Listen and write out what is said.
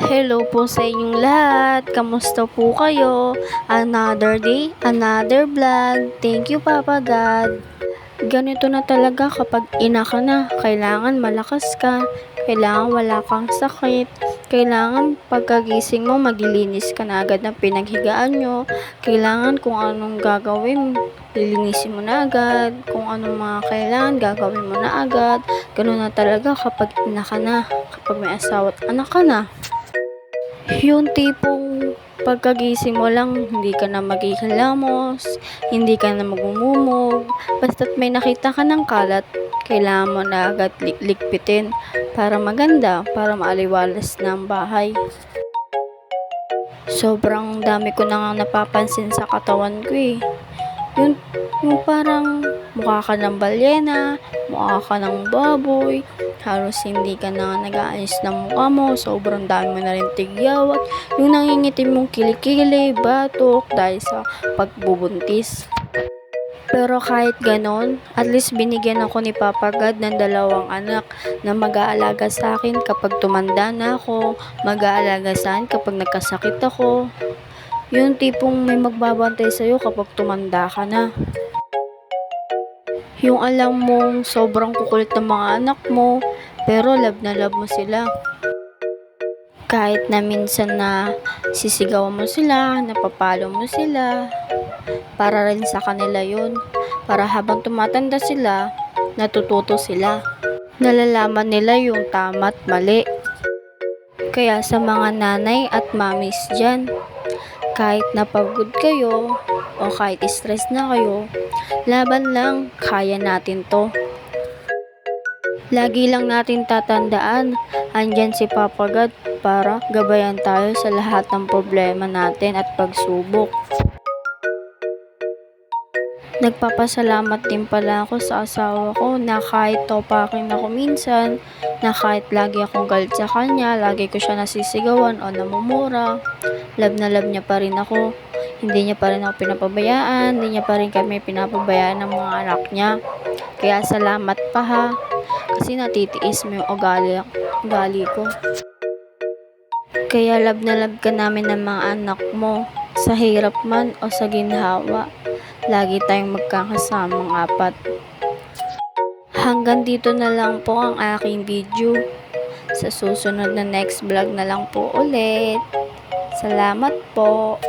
Hello po sa inyong lahat. Kamusta po kayo? Another day, another vlog. Thank you, Papa God. Ganito na talaga kapag ina ka na. Kailangan malakas ka. Kailangan wala kang sakit. Kailangan pagkagising mo, maglilinis ka na agad ng pinaghigaan nyo. Kailangan kung anong gagawin, lilinisin mo na agad. Kung anong mga kailangan, gagawin mo na agad. Ganun na talaga kapag ina ka na. Kapag may asawa at anak ka na. Yung tipong pagkagising mo lang, hindi ka na maghihilamos, hindi ka na magmumumog, basta't may nakita ka ng kalat, kailangan mo na agad likpitin para maganda, para maaliwalas na ang bahay. Sobrang dami ko na nga napapansin sa katawan ko eh. Yung parang mukha ka ng balyena, mukha ka ng baboy, halos hindi ka na nag-aayos ng mukha mo, sobrang dami mo na rin tigyawat, yung nangingitim mong kilikili, batok, dahil sa pagbubuntis. Pero kahit ganon, at least binigyan ako ni Papa God ng 2 anak na mag-aalaga sa akin kapag tumanda na ako, mag-aalaga sa akin kapag nagkasakit ako. Yung tipong may magbabantay sa'yo kapag tumanda ka na. Yung alam mong sobrang kukulit ng mga anak mo, pero love na love mo sila. Kahit na minsan na sisigawan mo sila, napapalo mo sila, para rin sa kanila yun. Para habang tumatanda sila, natututo sila. Nalalaman nila yung tama at mali. Kaya sa mga nanay at mamis dyan, kahit napagod kayo o kahit stress na kayo, laban lang, kaya natin to. Lagi lang natin tatandaan, andyan si Papa God para gabayan tayo sa lahat ng problema natin at pagsubok. Nagpapasalamat din pala ako sa asawa ko na kahit topakin ako minsan, na kahit lagi akong galit sa kanya, lagi ko siya nasisigawan o namumura, love na love niya pa rin ako. Hindi niya pa rin ako pinapabayaan, hindi niya pa rin kami pinapabayaan ng mga anak niya. Kaya salamat pa ha, kasi natitiis mo yung ugali ko. Kaya love na love ka namin ng mga anak mo, sa hirap man o sa ginhawa. Lagi tayong magkakasamang 4. Hanggang dito na lang po ang aking video. Sa susunod na next vlog na lang po ulit. Salamat po.